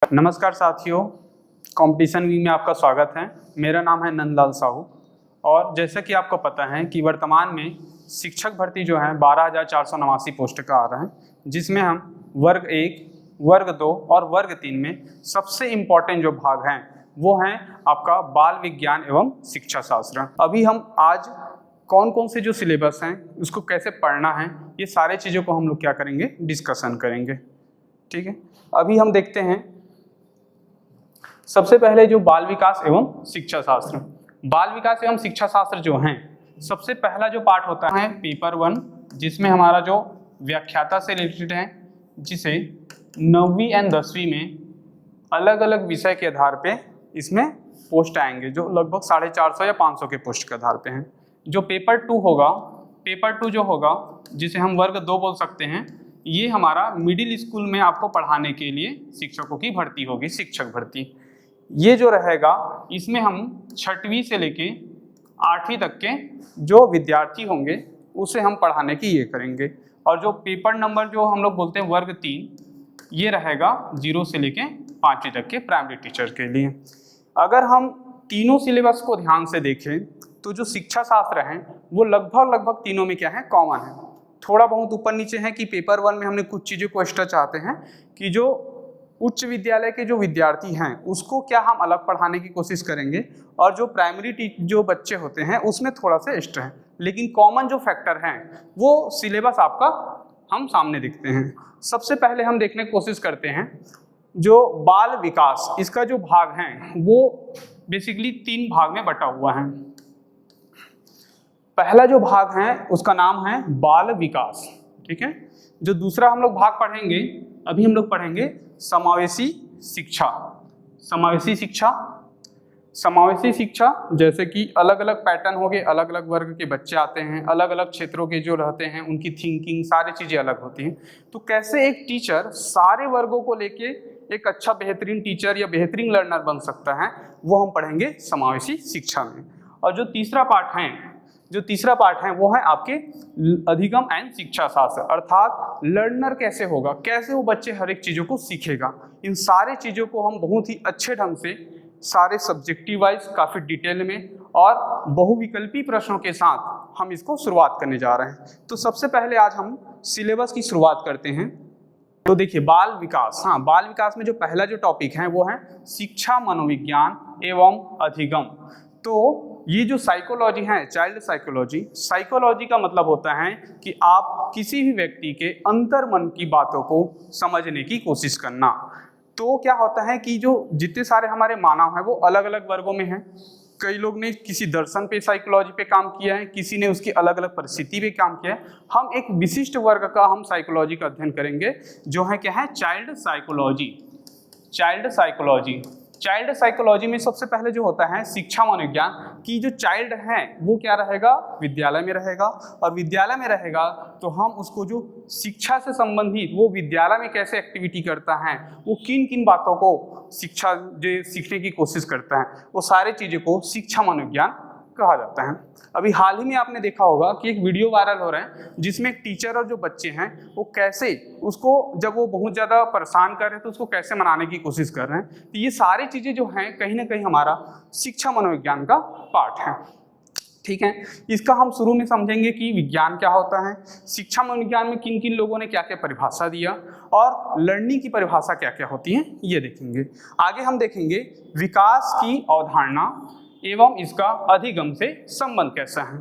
नमस्कार साथियों, competition week में आपका स्वागत है। मेरा नाम है नंदलाल साहू और जैसा कि आपको पता है कि वर्तमान में शिक्षक भर्ती जो है 12,489 पोस्ट का आ रहा है, जिसमें हम वर्ग 1, वर्ग 2 और वर्ग 3 में सबसे इम्पोर्टेंट जो भाग हैं वो हैं आपका बाल विज्ञान एवं शिक्षा शास्त्र। अभी हम आज कौन कौन से जो सिलेबस हैं उसको कैसे पढ़ना है, ये सारे चीज़ों को हम लोग क्या करेंगे, डिस्कशन करेंगे। ठीक है, अभी हम देखते हैं सबसे पहले जो बाल विकास एवं शिक्षा शास्त्र। बाल विकास एवं शिक्षा शास्त्र जो हैं, सबसे पहला जो पार्ट होता है पेपर 1, जिसमें हमारा जो व्याख्याता से रिलेटेड है, जिसे 9वीं एंड 10वीं में अलग अलग विषय के आधार पे इसमें पोस्ट आएंगे, जो लगभग 450 या 500 के पोस्ट के आधार पे हैं। जो पेपर 2 होगा, पेपर 2 जो होगा जिसे हम वर्ग 2 बोल सकते हैं, ये हमारा मिडिल स्कूल में आपको पढ़ाने के लिए शिक्षकों की भर्ती होगी, शिक्षक भर्ती। ये जो रहेगा इसमें हम 6वीं से लेके 8वीं तक के जो विद्यार्थी होंगे उसे हम पढ़ाने की ये करेंगे। और जो पेपर नंबर जो हम लोग बोलते हैं वर्ग 3, ये रहेगा 0 से लेके 5वीं तक के प्राइमरी टीचर के लिए। अगर हम तीनों सिलेबस को ध्यान से देखें तो जो शिक्षा शास्त्र हैं वो लगभग तीनों में क्या है, कॉमन है। थोड़ा बहुत ऊपर नीचे है कि पेपर 1 में हमने कुछ चीज़ों को एक्स्ट्रा चाहते हैं कि जो उच्च विद्यालय के जो विद्यार्थी हैं उसको क्या हम अलग पढ़ाने की कोशिश करेंगे, और जो प्राइमरी जो बच्चे होते हैं उसमें थोड़ा सा एक्स्ट्रा है, लेकिन कॉमन जो फैक्टर हैं वो सिलेबस आपका हम सामने देखते हैं। सबसे पहले हम देखने की कोशिश करते हैं जो बाल विकास, इसका जो भाग है वो बेसिकली 3 भाग में बटा हुआ है। पहला जो भाग है उसका नाम है बाल विकास, ठीक है। जो दूसरा हम लोग भाग पढ़ेंगे, अभी हम लोग पढ़ेंगे समावेशी शिक्षा। समावेशी शिक्षा, समावेशी शिक्षा जैसे कि अलग अलग पैटर्न हो गए, अलग अलग वर्ग के बच्चे आते हैं, अलग अलग क्षेत्रों के जो रहते हैं उनकी थिंकिंग सारी चीज़ें अलग होती हैं। तो कैसे एक टीचर सारे वर्गों को लेके एक अच्छा बेहतरीन टीचर या बेहतरीन लर्नर बन सकता है, वो हम पढ़ेंगे समावेशी शिक्षा में। और जो तीसरा पार्ट है वो है आपके अधिगम एंड शिक्षा शास्त्र, अर्थात लर्नर कैसे होगा, कैसे वो बच्चे हर एक चीज़ों को सीखेगा। इन सारे चीज़ों को हम बहुत ही अच्छे ढंग से सारे सब्जेक्टिव वाइज काफ़ी डिटेल में और बहुविकल्पी प्रश्नों के साथ हम इसको शुरुआत करने जा रहे हैं। तो सबसे पहले आज हम सिलेबस की शुरुआत करते हैं। तो देखिए बाल विकास, हाँ, बाल विकास में जो पहला जो टॉपिक है वो है शिक्षा मनोविज्ञान एवं अधिगम। तो ये जो साइकोलॉजी है, चाइल्ड साइकोलॉजी, साइकोलॉजी का मतलब होता है कि आप किसी भी व्यक्ति के अंतर्मन की बातों को समझने की कोशिश करना। तो क्या होता है कि जो जितने सारे हमारे मानव हैं वो अलग अलग वर्गों में हैं। कई लोग ने किसी दर्शन पे, साइकोलॉजी पे काम किया है, किसी ने उसकी अलग अलग परिस्थिति पे काम किया है। हम एक विशिष्ट वर्ग का हम साइकोलॉजी का अध्ययन करेंगे, जो है क्या है, child psychology. Child psychology, child psychology में सबसे पहले जो होता है शिक्षा मनोविज्ञान की जो चाइल्ड है वो क्या रहेगा, विद्यालय में रहेगा। और विद्यालय में रहेगा तो हम उसको जो शिक्षा से संबंधित वो विद्यालय में कैसे एक्टिविटी करता है, वो किन किन बातों को शिक्षा जो सीखने की कोशिश करता है, वो सारी चीज़ों को शिक्षा मनोविज्ञान कहा जाता है। अभी हाल ही में आपने देखा होगा कि एक वीडियो वायरल हो रहा है जिसमें एक टीचर और जो बच्चे हैं वो कैसे उसको, जब वो बहुत ज़्यादा परेशान कर रहे हैं तो उसको कैसे मनाने की कोशिश कर रहे हैं। तो ये सारी चीज़ें जो हैं कहीं ना कहीं हमारा शिक्षा मनोविज्ञान का पार्ट है, ठीक है। इसका हम शुरू में समझेंगे कि विज्ञान क्या होता है, शिक्षा मनोविज्ञान में किन किन लोगों ने क्या क्या परिभाषा दिया, और लर्निंग की परिभाषा क्या क्या होती है ये देखेंगे। आगे हम देखेंगे विकास की अवधारणा एवं इसका अधिगम से संबंध कैसा है।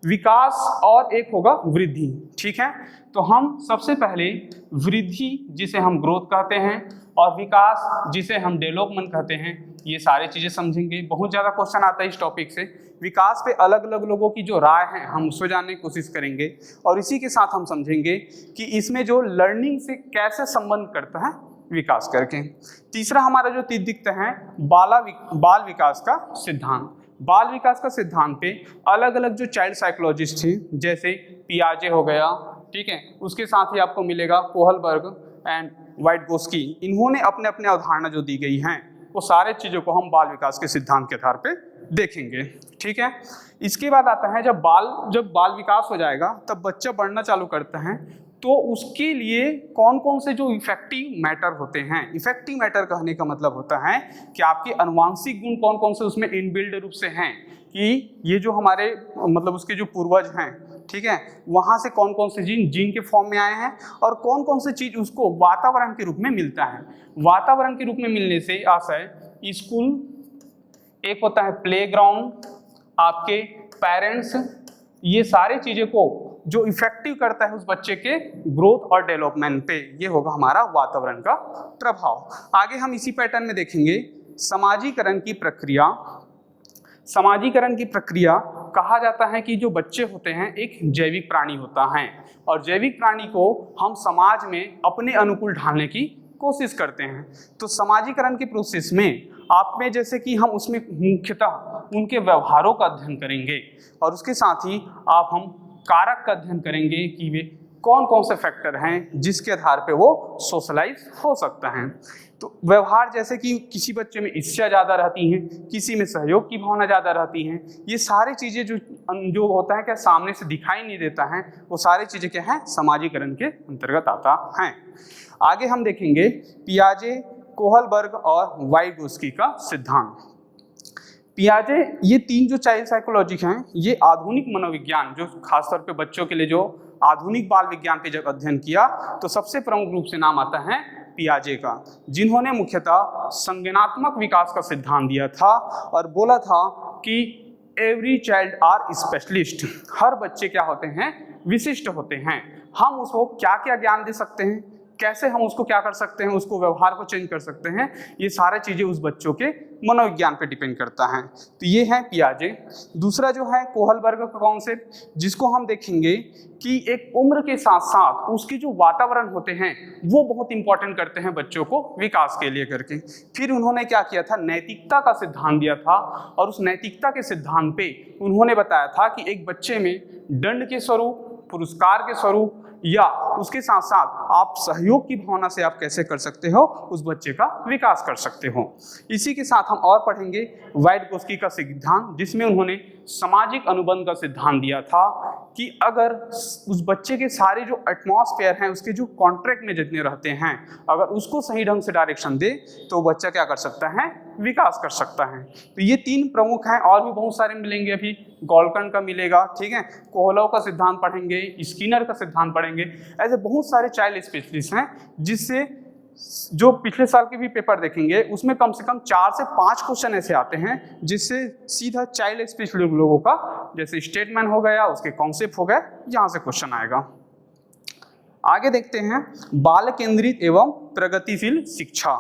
विकास और एक होगा वृद्धि, ठीक है। तो हम सबसे पहले वृद्धि जिसे हम ग्रोथ कहते हैं और विकास जिसे हम डेवलपमेंट कहते हैं, ये सारी चीज़ें समझेंगे। बहुत ज़्यादा क्वेश्चन आता है इस टॉपिक से। विकास पे अलग अलग लोगों की जो राय है हम उसको जानने की कोशिश करेंगे, और इसी के साथ हम समझेंगे कि इसमें जो लर्निंग से कैसे संबंध करता है विकास करके। तीसरा हमारा जो दिखता है बाल विकास का सिद्धांत। बाल विकास का सिद्धांत पे अलग अलग जो चाइल्ड साइकोलॉजिस्ट थे, जैसे पियाजे हो गया, ठीक है, उसके साथ ही आपको मिलेगा कोहलबर्ग एंड वाइटगोस्की, इन्होंने अपने अपने अवधारणा जो दी गई हैं वो सारे चीज़ों को हम बाल विकास के सिद्धांत के आधार पे देखेंगे, ठीक है। इसके बाद आता है जब बाल विकास हो जाएगा तब बच्चा बढ़ना चालू करता है, तो उसके लिए कौन कौन से जो इफेक्टिव मैटर होते हैं, इफेक्टिव मैटर कहने का मतलब होता है कि आपके अनुवांशिक गुण कौन कौन से उसमें इनबिल्ड रूप से हैं, कि ये जो हमारे मतलब उसके जो पूर्वज हैं, ठीक है, वहाँ से कौन कौन से जीन के फॉर्म में आए हैं और कौन कौन से चीज उसको वातावरण के रूप में मिलता है। वातावरण के रूप में मिलने से आशय स्कूल, एक होता है प्लेग्राउंड, आपके पेरेंट्स, ये सारी चीजें को जो इफेक्टिव करता है उस बच्चे के ग्रोथ और डेवलपमेंट पे, ये होगा हमारा वातावरण का प्रभाव। आगे हम इसी पैटर्न में देखेंगे समाजीकरण की प्रक्रिया। समाजीकरण की प्रक्रिया कहा जाता है कि जो बच्चे होते हैं एक जैविक प्राणी होता है और जैविक प्राणी को हम समाज में अपने अनुकूल ढालने की कोशिश करते हैं। तो समाजीकरण के प्रोसेस में आप में जैसे कि हम उसमें मुख्यतः उनके व्यवहारों का अध्ययन करेंगे और उसके साथ ही हम कारक का अध्ययन करेंगे कि वे कौन कौन से फैक्टर हैं जिसके आधार पे वो सोशलाइज हो सकता है। तो व्यवहार जैसे कि किसी बच्चे में ईर्ष्या ज़्यादा रहती हैं, किसी में सहयोग की भावना ज़्यादा रहती हैं, ये सारी चीज़ें जो होता है क्या सामने से दिखाई नहीं देता है, वो सारी चीज़ें क्या हैं समाजीकरण के अंतर्गत आता है। आगे हम देखेंगे पियाजे, कोहलबर्ग और वाइगोस्की का सिद्धांत। पियाजे, ये तीन जो चाइल्ड साइकोलॉजी हैं, ये आधुनिक मनोविज्ञान जो खासतौर पे बच्चों के लिए जो आधुनिक बाल विज्ञान पे जब अध्ययन किया तो सबसे प्रमुख रूप से नाम आता है पियाजे का, जिन्होंने मुख्यतः संज्ञानात्मक विकास का सिद्धांत दिया था और बोला था कि एवरी चाइल्ड आर स्पेशलिस्ट, हर बच्चे क्या होते हैं विशिष्ट होते हैं। हम उसको क्या क्या ज्ञान दे सकते हैं, कैसे हम उसको क्या कर सकते हैं, उसको व्यवहार को चेंज कर सकते हैं, ये सारी चीज़ें उस बच्चों के मनोविज्ञान पे डिपेंड करता है। तो ये है पियाजे। दूसरा जो है कोहलबर्ग का कॉन्सेप्ट, जिसको हम देखेंगे कि एक उम्र के साथ साथ उसके जो वातावरण होते हैं वो बहुत इंपॉर्टेंट करते हैं बच्चों को विकास के लिए करके। फिर उन्होंने क्या किया था, नैतिकता का सिद्धांत दिया था और उस नैतिकता के सिद्धांत पे उन्होंने बताया था कि एक बच्चे में दंड के स्वरूप, पुरस्कार के स्वरूप या उसके साथ साथ आप सहयोग की भावना से आप कैसे कर सकते हो, उस बच्चे का विकास कर सकते हो। इसी के साथ हम और पढ़ेंगे वाइगोस्की का सिद्धांत, जिसमें उन्होंने सामाजिक अनुबंध का सिद्धांत दिया था कि अगर उस बच्चे के सारे जो एटमॉस्फेयर हैं, उसके जो कॉन्ट्रैक्ट में जितने रहते हैं, अगर उसको सही ढंग से डायरेक्शन दे तो बच्चा क्या कर सकता है, विकास कर सकता है। तो ये तीन प्रमुख हैं, और भी बहुत सारे मिलेंगे, अभी गॉल्कन का मिलेगा, ठीक है, कोहलव का सिद्धांत पढ़ेंगे, स्किनर का सिद्धांत पढ़ेंगे। ऐसे बहुत सारे चाइल्ड स्पेशलिस्ट हैं जिससे जो पिछले साल के भी पेपर देखेंगे उसमें कम से कम 4 से 5 क्वेश्चन ऐसे आते हैं जिससे सीधा चाइल्ड स्पेशलिस्ट लोगों का, जैसे स्टेटमेंट हो गया, उसके कॉन्सेप्ट हो गया, यहाँ से क्वेश्चन आएगा। आगे देखते हैं बाल केंद्रित एवं प्रगतिशील शिक्षा,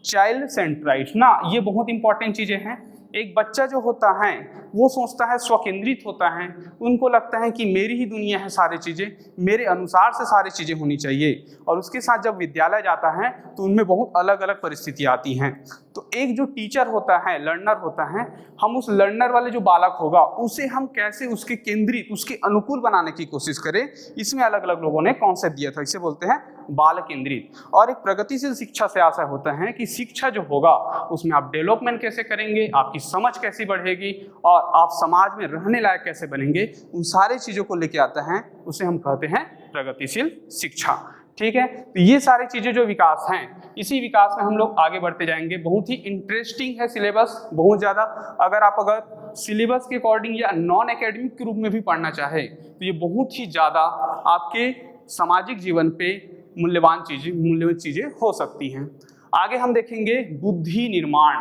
चाइल्ड सेंट्राइज्ड ना, ये बहुत इंपॉर्टेंट चीजें हैं। एक बच्चा जो होता है वो सोचता है, स्वकेंद्रित होता है, उनको लगता है कि मेरी ही दुनिया है, सारी चीज़ें मेरे अनुसार से सारी चीज़ें होनी चाहिए। और उसके साथ जब विद्यालय जाता है तो उनमें बहुत अलग अलग परिस्थितियाँ आती हैं। तो एक जो टीचर होता है, लर्नर होता है, हम उस लर्नर वाले जो बालक होगा उसे हम कैसे उसके केंद्रित, उसके अनुकूल बनाने की कोशिश करें, इसमें अलग अलग लोगों ने कॉन्सेप्ट दिया था। इसे बोलते हैं बाल केंद्रित। और एक प्रगतिशील शिक्षा से आशा होता है कि शिक्षा जो होगा उसमें आप डेवलपमेंट कैसे करेंगे, आपकी समझ कैसी बढ़ेगी और आप समाज में रहने लायक कैसे बनेंगे, उन सारी चीज़ों को लेके आता है, उसे हम कहते हैं प्रगतिशील शिक्षा। ठीक है, तो ये सारी चीज़ें जो विकास हैं, इसी विकास में हम लोग आगे बढ़ते जाएंगे। बहुत ही इंटरेस्टिंग है सिलेबस, बहुत ज़्यादा। अगर सिलेबस के अकॉर्डिंग या नॉन एकेडमिक के रूप में भी पढ़ना चाहे तो ये बहुत ही ज़्यादा आपके सामाजिक जीवन पे मूल्यवान चीज़ें हो सकती हैं। आगे हम देखेंगे बुद्धि निर्माण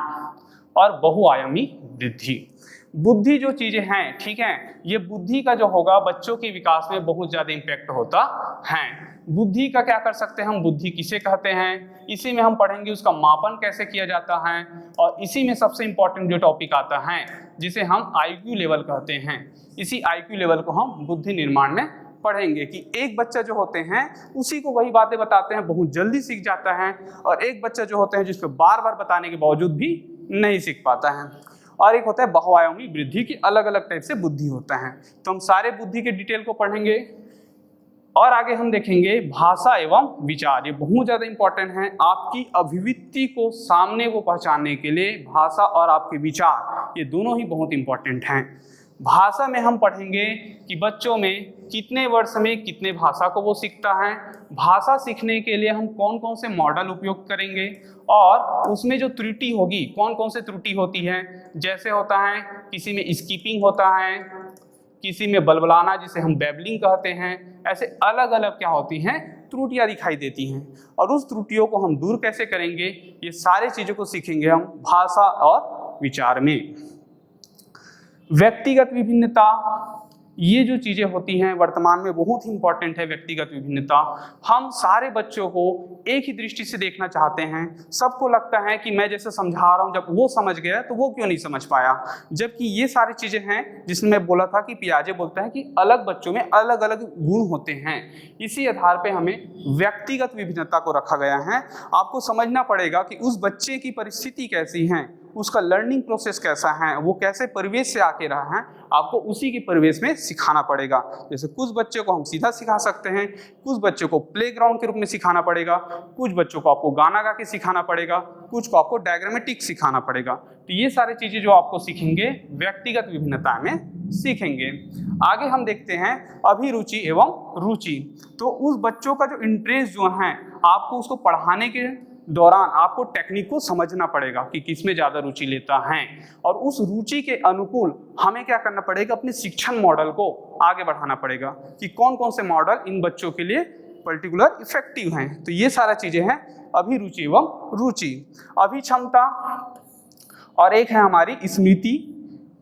और बहुआयामी वृद्धि। बुद्धि जो चीज़ें हैं, ठीक है, ये बुद्धि का जो होगा बच्चों के विकास में बहुत ज़्यादा इम्पैक्ट होता है। बुद्धि का क्या कर सकते हैं हम, बुद्धि किसे कहते हैं, इसी में हम पढ़ेंगे उसका मापन कैसे किया जाता है। और इसी में सबसे इम्पॉर्टेंट जो टॉपिक आता है जिसे हम IQ लेवल कहते हैं, इसी IQ लेवल को हम बुद्धि निर्माण में पढ़ेंगे कि एक बच्चा जो होते हैं उसी को वही बातें बताते हैं, बहुत जल्दी सीख जाता है, और एक बच्चा जो होते हैं जिसको बार बार बताने के बावजूद भी नहीं सीख पाता है। और एक होता है बहुआयामी वृद्धि की, अलग अलग टाइप से बुद्धि होता है। तो हम सारे बुद्धि के डिटेल को पढ़ेंगे। और आगे हम देखेंगे भाषा एवं विचार, ये बहुत ज़्यादा इंपॉर्टेंट है। आपकी अभिव्यक्ति को, सामने को पहचानने के लिए भाषा और आपके विचार, ये दोनों ही बहुत इंपॉर्टेंट हैं। भाषा में हम पढ़ेंगे कि बच्चों में कितने वर्ष में कितने भाषा को वो सीखता है, भाषा सीखने के लिए हम कौन कौन से मॉडल उपयोग करेंगे और उसमें जो त्रुटि होगी कौन कौन से त्रुटि होती है, जैसे होता है किसी में स्कीपिंग होता है, किसी में बलबलाना जिसे हम बैबलिंग कहते हैं, ऐसे अलग अलग क्या होती हैं त्रुटियां दिखाई देती हैं। और उस त्रुटियों को हम दूर कैसे करेंगे, ये सारी चीज़ों को सीखेंगे हम भाषा और विचार में। व्यक्तिगत विभिन्नता, ये जो चीज़ें होती हैं वर्तमान में बहुत ही इंपॉर्टेंट है। व्यक्तिगत विभिन्नता हम सारे बच्चों को एक ही दृष्टि से देखना चाहते हैं। सबको लगता है कि मैं जैसे समझा रहा हूँ, जब वो समझ गया तो वो क्यों नहीं समझ पाया, जबकि ये सारी चीज़ें हैं जिसमें मैं बोला था कि पियाजे बोलता है कि अलग बच्चों में अलग अलग गुण होते हैं। इसी आधार पर हमें व्यक्तिगत विभिन्नता को रखा गया है। आपको समझना पड़ेगा कि उस बच्चे की परिस्थिति कैसी है, उसका लर्निंग प्रोसेस कैसा है, वो कैसे परिवेश से आके रहा है, आपको उसी के परिवेश में सिखाना पड़ेगा। जैसे कुछ बच्चों को हम सीधा सिखा सकते हैं, कुछ बच्चों को प्लेग्राउंड के रूप में सिखाना पड़ेगा, कुछ बच्चों को आपको गाना गा के सिखाना पड़ेगा, कुछ को आपको डायग्रामेटिक सिखाना पड़ेगा। तो ये सारी चीज़ें जो आपको सीखेंगे व्यक्तिगत विभिन्नता में सीखेंगे। आगे हम देखते हैं अभिरुचि एवं रुचि। तो उस बच्चों का जो इंटरेस्ट जो है, आपको उसको पढ़ाने के दौरान आपको टेक्निक को समझना पड़ेगा कि किसमें ज़्यादा रुचि लेता है, और उस रुचि के अनुकूल हमें क्या करना पड़ेगा, अपने शिक्षण मॉडल को आगे बढ़ाना पड़ेगा कि कौन कौन से मॉडल इन बच्चों के लिए पर्टिकुलर इफेक्टिव हैं। तो ये सारा चीज़ें हैं अभिरुचि एवं रुचि। अभिक्षमता और एक है हमारी स्मृति,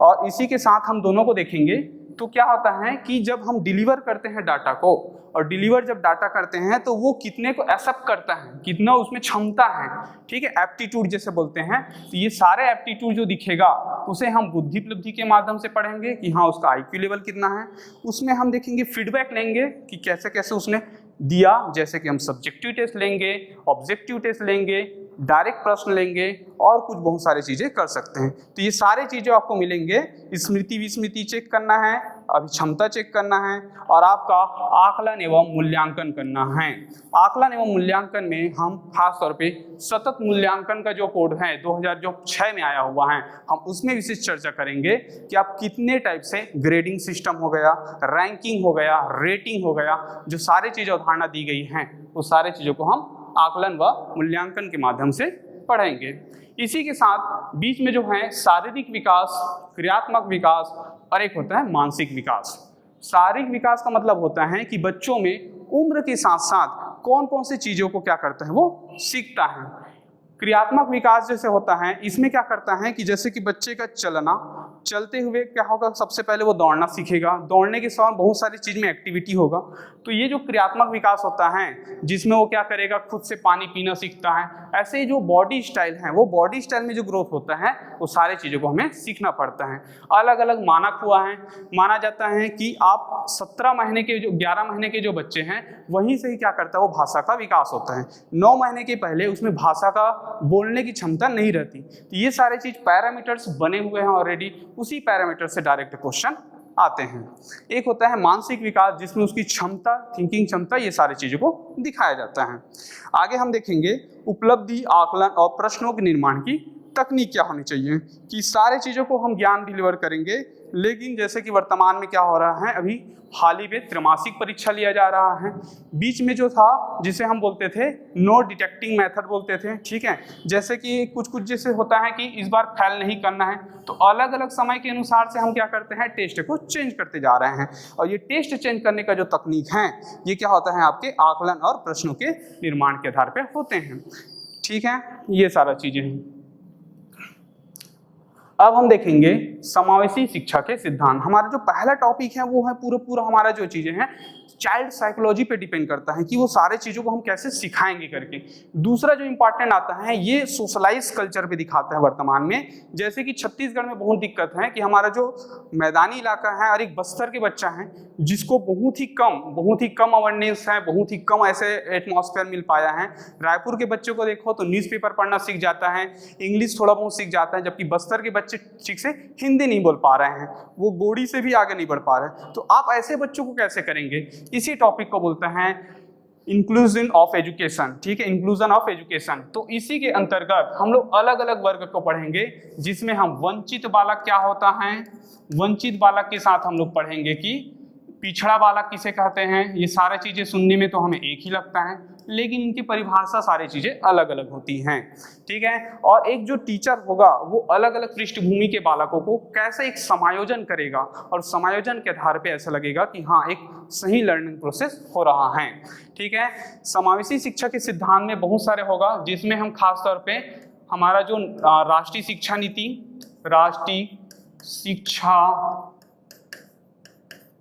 और इसी के साथ हम दोनों को देखेंगे। तो क्या होता है कि जब हम डिलीवर करते हैं डाटा को, और डिलीवर जब डाटा करते हैं तो वो कितने को एक्सेप्ट करता है, कितना उसमें क्षमता है, ठीक है, एप्टीट्यूड जैसे बोलते हैं। तो ये सारे एप्टीट्यूड जो दिखेगा उसे हम बुद्धि उपलब्धि के माध्यम से पढ़ेंगे कि हाँ उसका IQ लेवल कितना है। उसमें हम देखेंगे फीडबैक लेंगे कि कैसे कैसे उसने दिया, जैसे कि हम सब्जेक्टिव टेस्ट लेंगे, ऑब्जेक्टिव टेस्ट लेंगे, डायरेक्ट प्रश्न लेंगे और कुछ बहुत सारी चीज़ें कर सकते हैं। तो ये सारी चीज़ें आपको मिलेंगे। स्मृति विस्मृति चेक करना है, अभिक्षमता चेक करना है, और आपका आकलन एवं मूल्यांकन करना है। आकलन एवं मूल्यांकन में हम खास तौर पे सतत मूल्यांकन का जो कोड है 2006 में आया हुआ है, हम उसमें विशेष चर्चा करेंगे कि आप कितने टाइप से ग्रेडिंग सिस्टम हो गया, रैंकिंग हो गया, रेटिंग हो गया, जो सारी चीज़ें अवधारणा दी गई हैं, वो सारे चीज़ों को हम आकलन व मूल्यांकन के माध्यम से पढ़ेंगे। इसी के साथ बीच में जो है शारीरिक विकास, क्रियात्मक विकास और एक होता है मानसिक विकास। शारीरिक विकास का मतलब होता है कि बच्चों में उम्र के साथ साथ कौन कौन सी चीज़ों को क्या करता है, वो सीखता है। क्रियात्मक विकास जैसे होता है, इसमें क्या करता है कि जैसे कि बच्चे का चलना, चलते हुए क्या होगा, सबसे पहले वो दौड़ना सीखेगा, दौड़ने के साथ बहुत सारी चीज़ में एक्टिविटी होगा। तो ये जो क्रियात्मक विकास होता है जिसमें वो क्या करेगा, खुद से पानी पीना सीखता है। ऐसे जो बॉडी स्टाइल है, वो बॉडी स्टाइल में जो ग्रोथ होता है वो सारी चीज़ों को हमें सीखना पड़ता है। अलग अलग मानक हुआ है, माना जाता है कि आप 17 महीने के जो 11 महीने के जो बच्चे हैं वहीं से ही क्या करता है, वो भाषा का विकास होता है। 9 महीने के पहले उसमें भाषा का बोलने की क्षमता नहीं रहती। तो ये सारे चीज़ पैरामीटर्स बने हुए हैं ऑलरेडी, उसी पैरामीटर से डायरेक्ट क्वेश्चन आते हैं। एक होता है मानसिक विकास जिसमें उसकी क्षमता, थिंकिंग क्षमता, ये सारी चीज़ों को दिखाया जाता है। आगे हम देखेंगे उपलब्धि, आकलन और प्रश्नों के निर्माण की तकनीक क्या होनी चाहिए, कि सारे चीज़ों को हम ज्ञान डिलीवर करेंगे। लेकिन जैसे कि वर्तमान में क्या हो रहा है, अभी हाल ही में त्रैमासिक परीक्षा लिया जा रहा है। बीच में जो था जिसे हम बोलते थे नो डिटेक्टिंग मेथड बोलते थे, ठीक है, जैसे कि कुछ जैसे होता है कि इस बार फेल नहीं करना है, तो अलग अलग समय के अनुसार से हम क्या करते हैं, टेस्ट को चेंज करते जा रहे हैं। और ये टेस्ट चेंज करने का जो तकनीक है, ये क्या होता है, आपके आकलन और प्रश्नों के निर्माण के आधार पर होते हैं, ठीक है, ये सारा चीज़ें हैं। अब हम देखेंगे समावेशी शिक्षा के सिद्धांत। हमारा जो पहला टॉपिक है वो है पूरा हमारा जो चीज़ें हैं चाइल्ड साइकोलॉजी पे डिपेंड करता है कि वो सारे चीज़ों को हम कैसे सिखाएंगे करके। दूसरा जो इम्पॉर्टेंट आता है ये सोशलाइज कल्चर पे दिखाता है वर्तमान में। जैसे कि छत्तीसगढ़ में बहुत दिक्कत है कि हमारा जो मैदानी इलाका है और एक बस्तर के बच्चा है जिसको बहुत ही कम अवेयरनेस है, बहुत ही कम ऐसे एटमॉस्फेयर मिल पाया है। रायपुर के बच्चों को देखो तो न्यूज़पेपर पढ़ना सीख जाता है, इंग्लिश थोड़ा बहुत सीख जाता है, जबकि बस्तर के बच्चे ठीक से हिंदी नहीं बोल पा रहे हैं, वो गोड़ी से भी आगे नहीं बढ़ पा रहे। तो आप ऐसे बच्चों को कैसे करेंगे, इसी टॉपिक को बोलते हैं इंक्लूजन ऑफ एजुकेशन, ठीक है, इंक्लूजन ऑफ एजुकेशन। तो इसी के अंतर्गत हम लोग अलग अलग वर्ग को पढ़ेंगे, जिसमें हम वंचित बालक क्या होता है, वंचित बालक के साथ हम लोग पढ़ेंगे कि पिछड़ा बालक किसे कहते हैं। ये सारी चीजें सुनने में तो हमें एक ही लगता है, लेकिन इनकी परिभाषा सारी चीजें अलग अलग होती हैं, ठीक है। और एक जो टीचर होगा वो अलग अलग पृष्ठभूमि के बालकों को कैसे एक समायोजन करेगा, और समायोजन के आधार पे ऐसा लगेगा कि हाँ एक सही लर्निंग प्रोसेस हो रहा है, ठीक है। समावेशी शिक्षा के सिद्धांत में बहुत सारे होगा, जिसमें हम खास तौर पे हमारा जो राष्ट्रीय शिक्षा नीति, राष्ट्रीय शिक्षा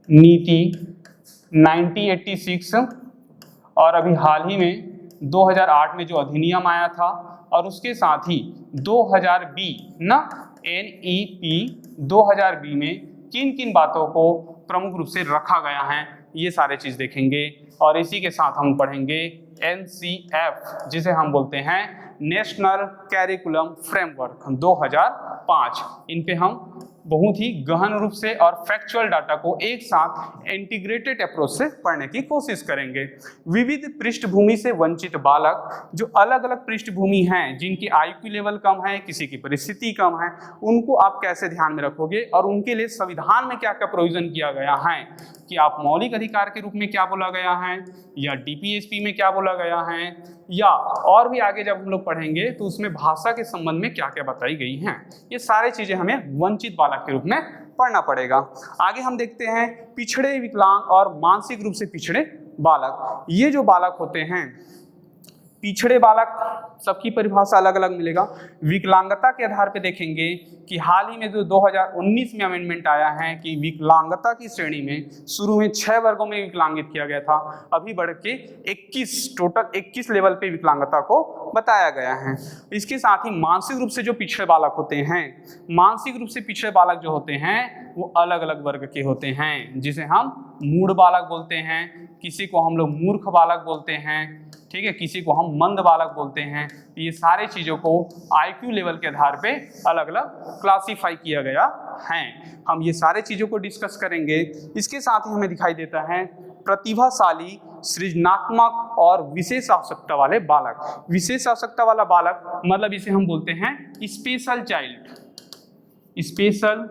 नीति 1986 और अभी हाल ही में 2008 में जो अधिनियम आया था, और उसके साथ ही 2020 ना NEP 2020 में किन किन बातों को प्रमुख रूप से रखा गया है, ये सारे चीज देखेंगे। और इसी के साथ हम पढ़ेंगे NCF, जिसे हम बोलते हैं नेशनल कैरिकुलम फ्रेमवर्क 2005। इन पे हम बहुत ही गहन रूप से और फैक्चुअल डाटा को एक साथ इंटीग्रेटेड अप्रोच से पढ़ने की कोशिश करेंगे। विविध पृष्ठभूमि से वंचित बालक, जो अलग अलग पृष्ठभूमि हैं, जिनकी IQ लेवल कम है, किसी की परिस्थिति कम है, उनको आप कैसे ध्यान में रखोगे, और उनके लिए संविधान में क्या क्या प्रोविजन किया गया है, कि आप मौलिक अधिकार के रूप में क्या बोला गया है, या DPSP में क्या बोला गया है, या और भी आगे जब हम लोग पढ़ेंगे तो उसमें भाषा के संबंध में क्या क्या बताई गई हैं। ये सारी चीजें हमें वंचित बालक के रूप में पढ़ना पड़ेगा। आगे हम देखते हैं पिछड़े, विकलांग और मानसिक रूप से पिछड़े बालक। ये जो बालक होते हैं, पिछड़े बालक सबकी परिभाषा अलग अलग मिलेगा। विकलांगता के आधार पे देखेंगे कि हाल ही में जो 2019 में अमेंडमेंट आया है कि विकलांगता की श्रेणी में शुरू में 6 वर्गों में विकलांगित किया गया था, अभी बढ़ के 21 टोटल 21 लेवल पे विकलांगता को बताया गया है। इसके साथ ही मानसिक रूप से जो पिछड़े बालक होते हैं, मानसिक रूप से पिछड़े बालक जो होते हैं वो अलग अलग वर्ग के होते हैं, जिसे हम मूढ़ बालक बोलते हैं, किसी को हम लोग मूर्ख बालक बोलते हैं, ठीक है, किसी को हम मंद बालक बोलते हैं। ये सारे चीज़ों को IQ लेवल के आधार पे अलग अलग क्लासीफाई किया गया है। हम ये सारे चीज़ों को डिस्कस करेंगे। इसके साथ ही हमें दिखाई देता है प्रतिभाशाली, सृजनात्मक और विशेष आवश्यकता वाले बालक। विशेष आवश्यकता वाला बालक मतलब इसे हम बोलते हैं स्पेशल चाइल्ड, स्पेशल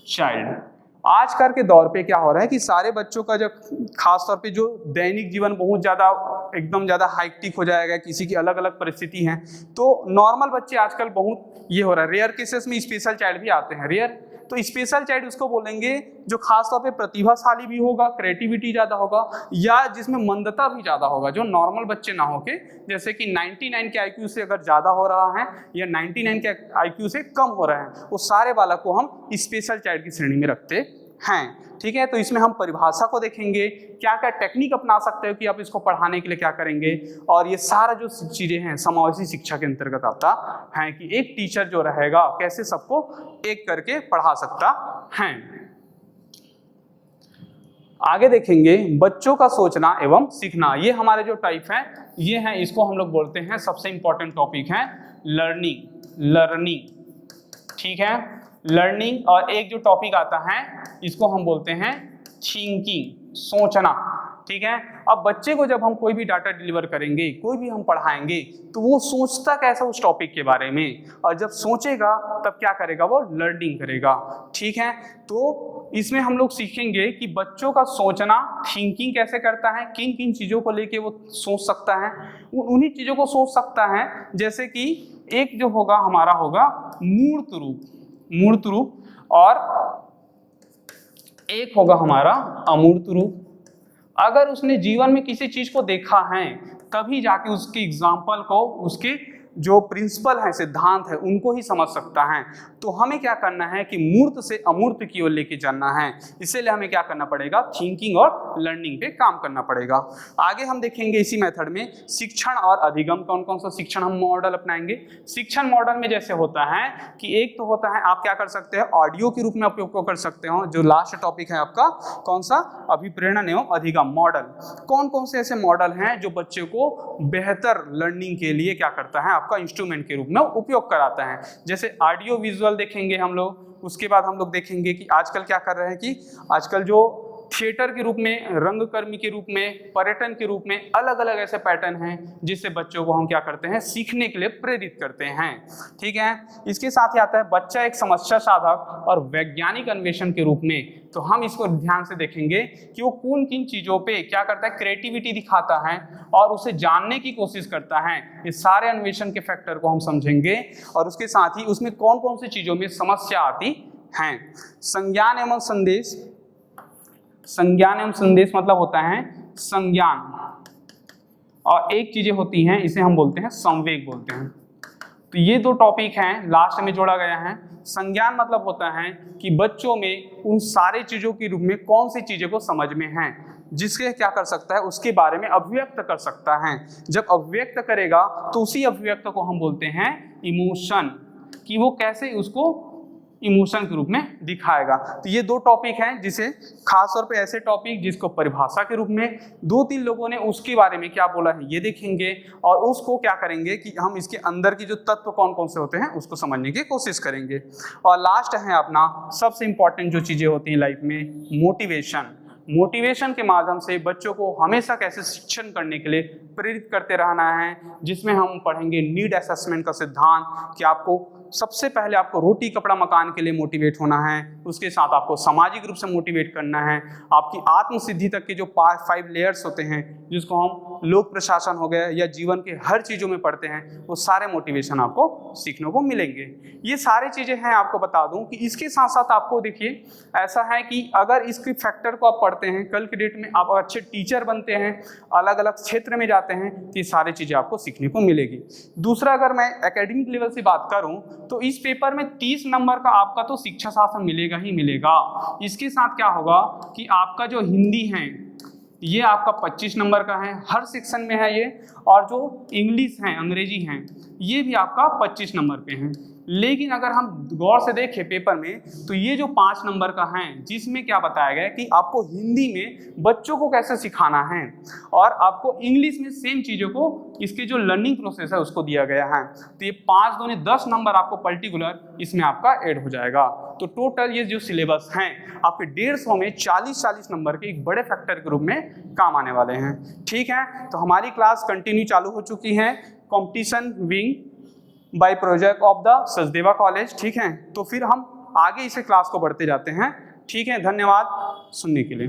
चाइल्ड। आजकल के दौर पे क्या हो रहा है कि सारे बच्चों का जब खास तौर पे जो दैनिक जीवन बहुत ज़्यादा एकदम ज़्यादा हाइटेक हो जाएगा, किसी की अलग अलग परिस्थिति है, तो नॉर्मल बच्चे आजकल बहुत ये हो रहा है, रेयर केसेस में स्पेशल चाइल्ड भी आते हैं। रेयर तो स्पेशल चाइल्ड उसको बोलेंगे जो खास तौर पे प्रतिभाशाली भी होगा, क्रिएटिविटी ज़्यादा होगा, या जिसमें मंदता भी ज़्यादा होगा, जो नॉर्मल बच्चे ना होके, जैसे कि 99 के IQ से अगर ज़्यादा हो रहा है या 99 के IQ से कम हो रहा है, वो सारे बालक को हम स्पेशल चाइल्ड की श्रेणी में रखते हैं, ठीक है। तो इसमें हम परिभाषा को देखेंगे, क्या क्या टेक्निक अपना सकते हो कि आप इसको पढ़ाने के लिए क्या करेंगे, और ये सारा जो चीज़ें हैं समावेशी शिक्षा के अंतर्गत आता है कि एक टीचर जो रहेगा कैसे सबको एक करके पढ़ा सकता है। आगे देखेंगे बच्चों का सोचना एवं सीखना। ये हमारे जो टाइप हैं ये हैं, इसको हम लोग बोलते हैं, सबसे इंपॉर्टेंट टॉपिक है लर्निंग, ठीक है, लर्निंग। और एक जो टॉपिक आता है इसको हम बोलते हैं थिंकिंग, सोचना, ठीक है। अब बच्चे को जब हम कोई भी डाटा डिलीवर करेंगे, कोई भी हम पढ़ाएंगे, तो वो सोचता कैसा उस टॉपिक के बारे में, और जब सोचेगा तब क्या करेगा, वो लर्निंग करेगा, ठीक है। तो इसमें हम लोग सीखेंगे कि बच्चों का सोचना, थिंकिंग कैसे करता है, किन किन चीज़ों को लेके वो सोच सकता है, उन्हीं चीज़ों को सोच सकता है। जैसे कि एक जो होगा हमारा होगा मूर्त रूप, और एक होगा हमारा अमूर्त रूप। अगर उसने जीवन में किसी चीज को देखा है तभी जाके उसके एग्जाम्पल को, उसके जो प्रिंसिपल है, सिद्धांत है, उनको ही समझ सकता है। तो हमें क्या करना है कि मूर्त से अमूर्त की ओर लेके जाना है, इसीलिए हमें क्या करना पड़ेगा, थिंकिंग और लर्निंग पे काम करना पड़ेगा। आगे हम देखेंगे इसी मेथड में शिक्षण और अधिगम, कौन कौन सा शिक्षण हम मॉडल अपनाएंगे। शिक्षण मॉडल में जैसे होता है कि एक तो होता है, आप क्या कर सकते हैं, ऑडियो के रूप में उपयोग कर सकते हो। जो लास्ट टॉपिक है आपका कौन सा, अभिप्रेरण एवं अधिगम मॉडल। कौन कौन से ऐसे मॉडल हैं जो बच्चे को बेहतर लर्निंग के लिए क्या करता है, आपका इंस्ट्रूमेंट के रूप में उपयोग कराता है। जैसे ऑडियो विजुअल देखेंगे हम लोग, उसके बाद हम लोग देखेंगे कि आजकल क्या कर रहे हैं कि आजकल जो थिएटर के रूप में, रंगकर्मी के रूप में, पर्यटन के रूप में, अलग अलग ऐसे पैटर्न हैं जिससे बच्चों को हम क्या करते हैं, सीखने के लिए प्रेरित करते हैं। ठीक है, इसके साथ ही आता है बच्चा एक समस्या साधक और वैज्ञानिक अन्वेषण के रूप में। तो हम इसको ध्यान से देखेंगे कि वो कौन किन चीजों पे क्या करता है, क्रिएटिविटी दिखाता है और उसे जानने की कोशिश करता है। ये सारे अन्वेषण के फैक्टर को हम समझेंगे और उसके साथ ही उसमें कौन कौन सी चीजों में समस्या आती हैं। संज्ञान एवं संदेश, संज्ञान एवं संदेश मतलब होता है संज्ञान, और एक चीजें होती हैं इसे हम बोलते हैं संवेग बोलते हैं। तो ये दो टॉपिक हैं लास्ट में जोड़ा गया है। संज्ञान मतलब होता है कि बच्चों में उन सारे चीजों के रूप में कौन सी चीजें को समझ में हैं, जिसके क्या कर सकता है, उसके बारे में अभिव्यक्त कर सकता है। जब अभिव्यक्त करेगा तो उसी अभिव्यक्त को हम बोलते हैं इमोशन, कि वो कैसे उसको इमोशन के रूप में दिखाएगा। तो ये दो टॉपिक हैं जिसे खास तौर पे ऐसे टॉपिक जिसको परिभाषा के रूप में 2-3 लोगों ने उसके बारे में क्या बोला है ये देखेंगे और उसको क्या करेंगे कि हम इसके अंदर की जो तत्व कौन कौन से होते हैं उसको समझने की कोशिश करेंगे। और लास्ट है अपना सबसे इंपॉर्टेंट जो चीजें होती हैं लाइफ में, मोटिवेशन। मोटिवेशन के माध्यम से बच्चों को हमेशा कैसे शिक्षण करने के लिए प्रेरित करते रहना है, जिसमें हम पढ़ेंगे नीड असेसमेंट का सिद्धांत, कि आपको सबसे पहले आपको रोटी कपड़ा मकान के लिए मोटिवेट होना है, उसके साथ आपको सामाजिक रूप से मोटिवेट करना है, आपकी आत्म सिद्धि तक के जो 5 लेयर्स होते हैं जिसको हम लोक प्रशासन हो गया या जीवन के हर चीज़ों में पढ़ते हैं, वो सारे मोटिवेशन आपको सीखने को मिलेंगे। ये सारी चीज़ें हैं, आपको बता दूं कि इसके साथ साथ आपको देखिए ऐसा है कि अगर इसके फैक्टर को आप पढ़ते हैं, कल की डेट में आप अच्छे टीचर बनते हैं, अलग अलग क्षेत्र में जाते हैं, तो ये सारी चीज़ें आपको सीखने को मिलेगी। दूसरा, अगर मैं एकेडमिक लेवल से बात करूं तो इस पेपर में 30 नंबर का आपका तो शिक्षा शास्त्र मिलेगा ही मिलेगा। इसके साथ क्या होगा कि आपका जो हिंदी है ये आपका 25 नंबर का है, हर सेक्शन में है ये, और जो इंग्लिश है, अंग्रेजी है, ये भी आपका 25 नंबर पे है। लेकिन अगर हम गौर से देखें पेपर में तो ये जो 5 नंबर का है जिसमें क्या बताया गया है कि आपको हिंदी में बच्चों को कैसे सिखाना है और आपको इंग्लिश में सेम चीज़ों को, इसके जो लर्निंग प्रोसेस है उसको दिया गया है। तो ये 5 दूनी 10 नंबर आपको पर्टिकुलर इसमें आपका ऐड हो जाएगा। तो टोटल ये जो सिलेबस हैं आपके 150 में 40-40 नंबर के एक बड़े फैक्टर के रूप में काम आने वाले हैं। ठीक है, तो हमारी क्लास कंटिन्यू चालू हो चुकी है, competition wing by project of the Sachdeva college. ठीक है, तो फिर हम आगे इसे क्लास को बढ़ते जाते हैं। ठीक है, धन्यवाद सुनने के लिए।